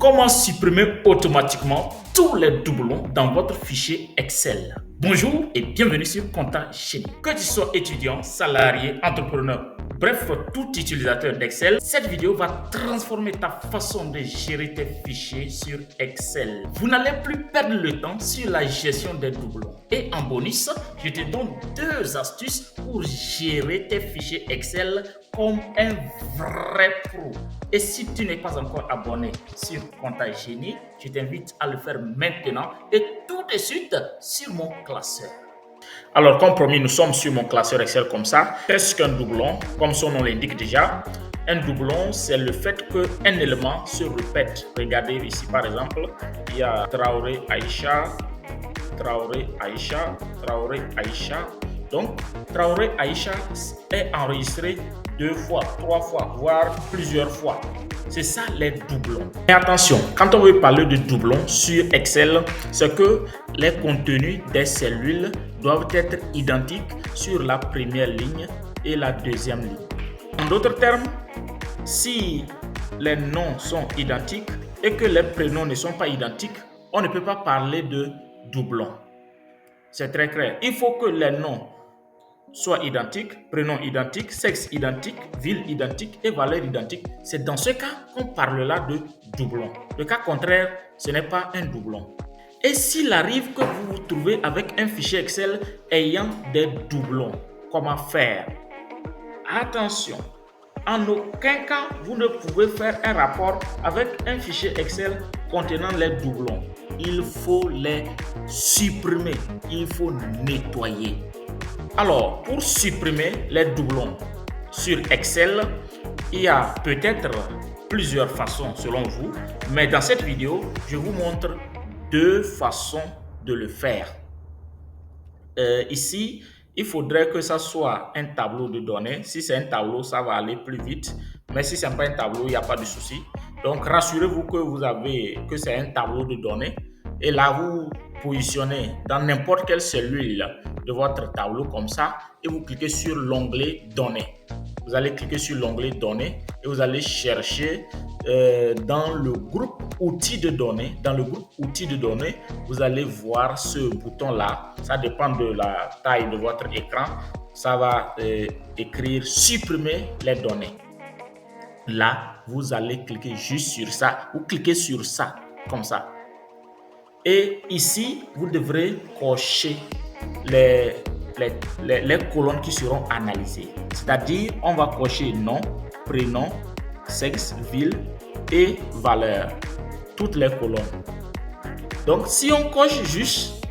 comment supprimer automatiquement tous les doublons dans votre fichier Excel. Bonjour et bienvenue sur Compta Génie. Que tu sois étudiant, salarié, entrepreneur, bref, tout utilisateur d'Excel, cette vidéo va transformer ta façon de gérer tes fichiers sur Excel. Vous n'allez plus perdre le temps sur la gestion des doublons. Et en bonus, je te donne 2 astuces pour gérer tes fichiers Excel comme un vrai pro. Et si tu n'es pas encore abonné sur Compta Génie, je t'invite à le faire maintenant et tout de suite sur mon classeur. Alors, comme promis, nous sommes sur mon classeur Excel comme ça. Qu'est-ce qu'un doublon? Comme son nom l'indique déjà, un doublon, c'est le fait qu'un élément se répète. Regardez ici, par exemple, il y a Traoré Aïcha, Traoré Aïcha, Traoré Aïcha. Donc, Traoré Aïcha est enregistré 2 fois, 3 fois, voire plusieurs fois. C'est ça les doublons. Et attention, quand on veut parler de doublons sur Excel, c'est que les contenus des cellules doivent être identiques sur la première ligne et la deuxième ligne. En d'autres termes, si les noms sont identiques et que les prénoms ne sont pas identiques, on ne peut pas parler de doublons. C'est très clair. Il faut que les noms soient identiques, prénom identique, sexe identique, ville identique et valeur identique. C'est dans ce cas qu'on parlera de doublon. Le cas contraire, ce n'est pas un doublon. Et s'il arrive que vous vous trouvez avec un fichier Excel ayant des doublons, comment faire? Attention, en aucun cas vous ne pouvez faire un rapport avec un fichier Excel contenant les doublons. Il faut les supprimer, il faut nettoyer. Alors, pour supprimer les doublons sur Excel, il y a peut-être plusieurs façons selon vous, mais dans cette vidéo, je vous montre 2 façons de le faire. Ici, il faudrait que ça soit un tableau de données. Si c'est un tableau, ça va aller plus vite, mais si ce n'est pas un tableau, il n'y a pas de souci. Donc, rassurez-vous que c'est un tableau de données. Et là, vous positionnez dans n'importe quelle cellule de votre tableau comme ça et vous cliquez sur l'onglet Données. Vous allez cliquer sur l'onglet Données et vous allez chercher dans le groupe Outils de données. Dans le groupe Outils de données, vous allez voir ce bouton-là. Ça dépend de la taille de votre écran. Ça va écrire Supprimer les données. Là, vous allez cliquer juste sur ça. Vous cliquez sur ça comme ça. Et ici, vous devrez cocher les colonnes qui seront analysées. C'est-à-dire, on va cocher nom, prénom, sexe, ville et valeur. Toutes les colonnes. Donc, si on coche juste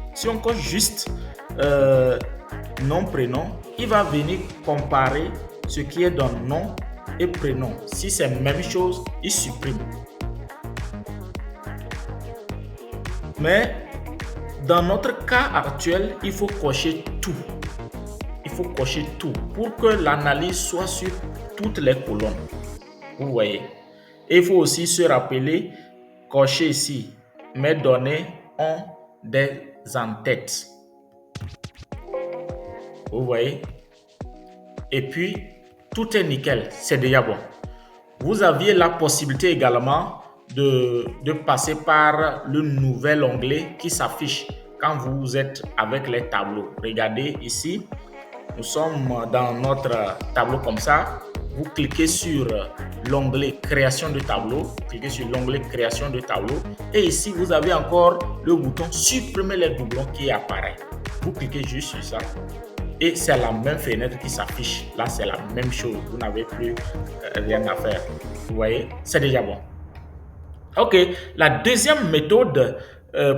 nom, prénom, il va venir comparer ce qui est dans nom et prénom. Si c'est la même chose, il supprime. Mais dans notre cas actuel, il faut cocher tout. Il faut cocher tout pour que l'analyse soit sur toutes les colonnes. Vous voyez. Et il faut aussi se rappeler, cocher ici, mes données ont des en-têtes. Vous voyez. Et puis, tout est nickel. C'est déjà bon. Vous aviez la possibilité également de passer par le nouvel onglet qui s'affiche quand vous êtes avec les tableaux. Regardez ici, nous sommes dans notre tableau comme ça. Vous cliquez sur l'onglet création de tableau, cliquez sur l'onglet création de tableau et ici vous avez encore le bouton supprimer les doublons qui apparaît. Vous cliquez juste sur ça et c'est la même fenêtre qui s'affiche. Là, c'est la même chose. Vous n'avez plus rien à faire. Vous voyez, c'est déjà bon. Ok, la deuxième méthode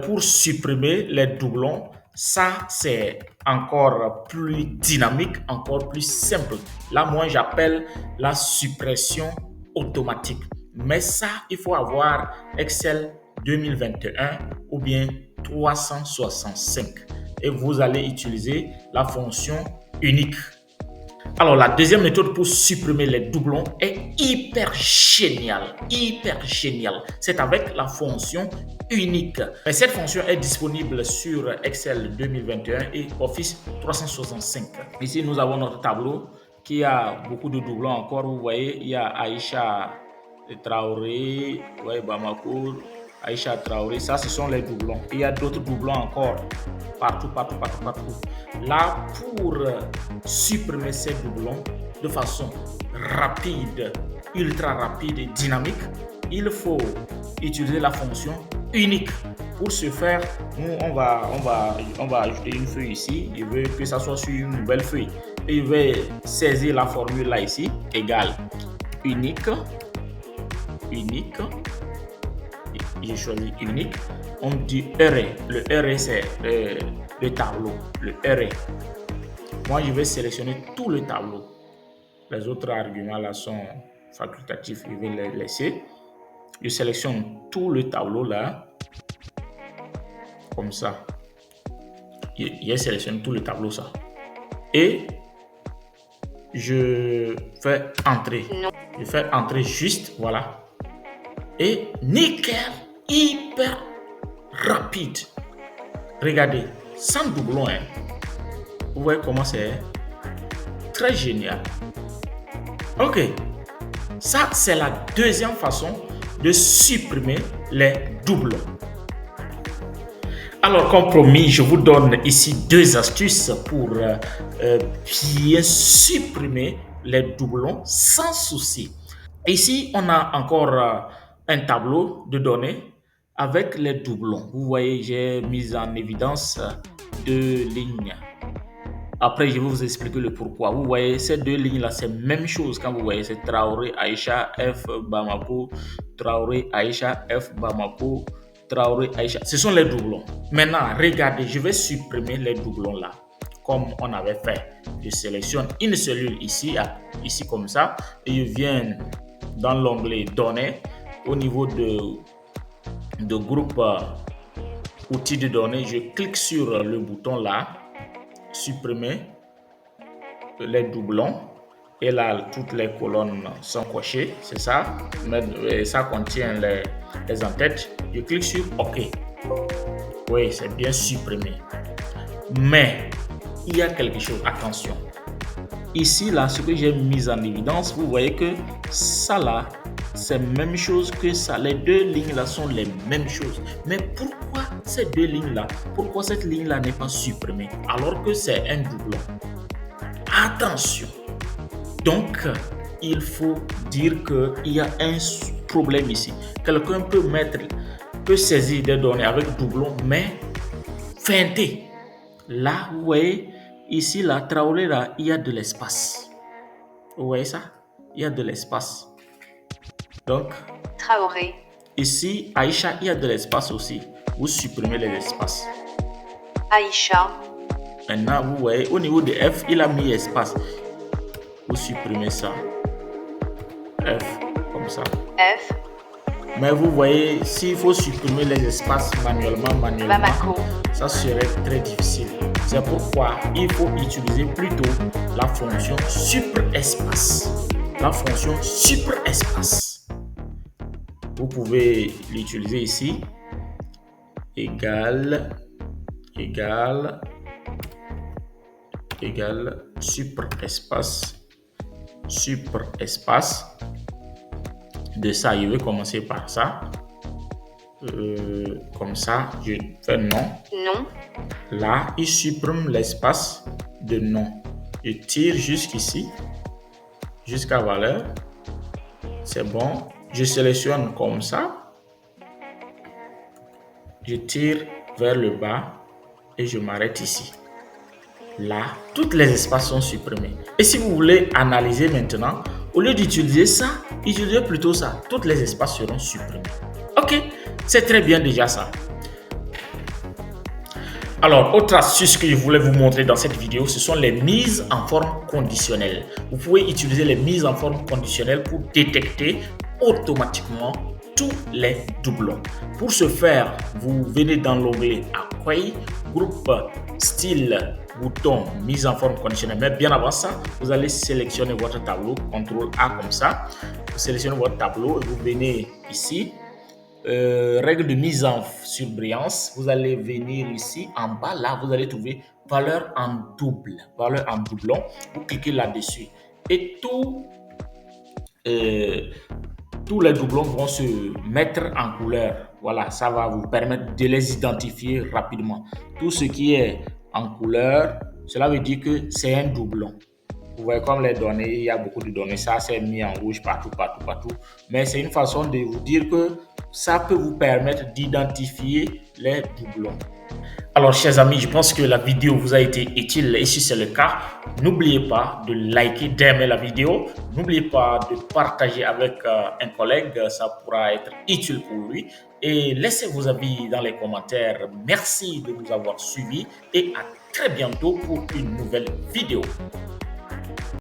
pour supprimer les doublons, ça c'est encore plus dynamique, encore plus simple. Là, moi j'appelle la suppression automatique. Mais ça, il faut avoir Excel 2021 ou bien 365. Et vous allez utiliser la fonction unique. Alors, la deuxième méthode pour supprimer les doublons est hyper géniale. C'est avec la fonction unique. Mais cette fonction est disponible sur Excel 2021 et Office 365. Ici, nous avons notre tableau qui a beaucoup de doublons encore. Vous voyez, il y a Aïcha Traoré, ouais, Bamako, Aïcha Traoré, ça ce sont les doublons. Il y a d'autres doublons encore, partout, partout, partout, partout. Là, pour supprimer ces doublons de façon rapide, ultra rapide et dynamique, il faut utiliser la fonction unique. Pour ce faire, nous, on va ajouter une feuille ici. Je veux que ça soit sur une nouvelle feuille. Et je vais saisir la formule là ici, égale unique. Unique. J'ai choisi unique. On dit array. Le array, c'est le tableau. Le array. Moi, je vais sélectionner tout le tableau. Les autres arguments là sont facultatifs. Je vais les laisser. Je sélectionne tout le tableau là. Comme ça. Je sélectionne tout le tableau ça. Et je fais entrer. Je fais entrer juste. Voilà. Et nickel, hyper rapide. Regardez, sans doublon, hein. Vous voyez comment c'est très génial. Ok, ça c'est la deuxième façon de supprimer les doublons. Alors, comme promis, je vous donne ici 2 astuces pour bien supprimer les doublons sans souci. Ici, on a encore un tableau de données avec les doublons. Vous voyez, j'ai mis en évidence 2 lignes. Après, je vais vous expliquer le pourquoi. Vous voyez, ces 2 lignes-là, c'est la même chose quand vous voyez. C'est Traoré, Aïcha, F, Bamako, Traoré, Aïcha, F, Bamako, Traoré, Aïcha. Ce sont les doublons. Maintenant, regardez, je vais supprimer les doublons là, comme on avait fait. Je sélectionne une cellule ici, ici comme ça, et je viens dans l'onglet données. Au niveau de groupe outils de données, je clique sur le bouton là, supprimer les doublons. Et là, toutes les colonnes sont cochées, c'est ça. Mais ça contient les en-têtes. Je clique sur OK. Oui, c'est bien supprimé. Mais il y a quelque chose, attention. Ici, là, ce que j'ai mis en évidence, vous voyez que ça là, c'est la même chose que ça. Les 2 lignes là sont les mêmes choses. Mais pourquoi ces 2 lignes là, pourquoi cette ligne là n'est pas supprimée alors que c'est un doublon? Attention. Donc, il faut dire qu'il y a un problème ici. Quelqu'un peut saisir des données avec doublon, mais feinter. Là, vous voyez, ici, là, Traoré, là, il y a de l'espace. Vous voyez ça? Il y a de l'espace. Donc, Traoré. Ici, Aïcha, il y a de l'espace aussi. Vous supprimez les espaces. Aïcha. Maintenant, vous voyez, au niveau de F, il a mis espace. Vous supprimez ça. F, comme ça. F. Mais vous voyez, s'il faut supprimer les espaces manuellement, Bamako. ça serait très difficile. C'est pourquoi il faut utiliser plutôt la fonction supprespace. La fonction supprespace. Vous pouvez l'utiliser ici. Égal supprespace. De ça, je vais commencer par ça. Comme ça, je fais non. Non. Là, il supprime l'espace de non. Je tire jusqu'ici, jusqu'à valeur. C'est bon. Je sélectionne comme ça. Je tire vers le bas et je m'arrête ici. Là, tous les espaces sont supprimés. Et si vous voulez analyser maintenant, au lieu d'utiliser ça, utilisez plutôt ça. Tous les espaces seront supprimés. Ok, c'est très bien déjà ça. Alors, autre astuce que je voulais vous montrer dans cette vidéo, ce sont les mises en forme conditionnelle. Vous pouvez utiliser les mises en forme conditionnelle pour détecter automatiquement tous les doublons. Pour ce faire, vous venez dans l'onglet Accueil, groupe style, bouton mise en forme conditionnelle. Mais bien avant ça, vous allez sélectionner votre tableau, CTRL A comme ça. Vous sélectionnez votre tableau et vous venez ici. Règle de mise en surbrillance, vous allez venir ici en bas, là vous allez trouver valeur en double, valeur en doublon. Vous cliquez là-dessus et tous les doublons vont se mettre en couleur. Voilà, ça va vous permettre de les identifier rapidement. Tout ce qui est en couleur, cela veut dire que c'est un doublon. Vous voyez comme les données, il y a beaucoup de données, ça c'est mis en rouge partout. Mais c'est une façon de vous dire que ça peut vous permettre d'identifier les doublons. Alors, chers amis, je pense que la vidéo vous a été utile et si c'est le cas, n'oubliez pas de liker, d'aimer la vidéo. N'oubliez pas de partager avec un collègue, ça pourra être utile pour lui. Et laissez vos avis dans les commentaires. Merci de nous avoir suivis et à très bientôt pour une nouvelle vidéo.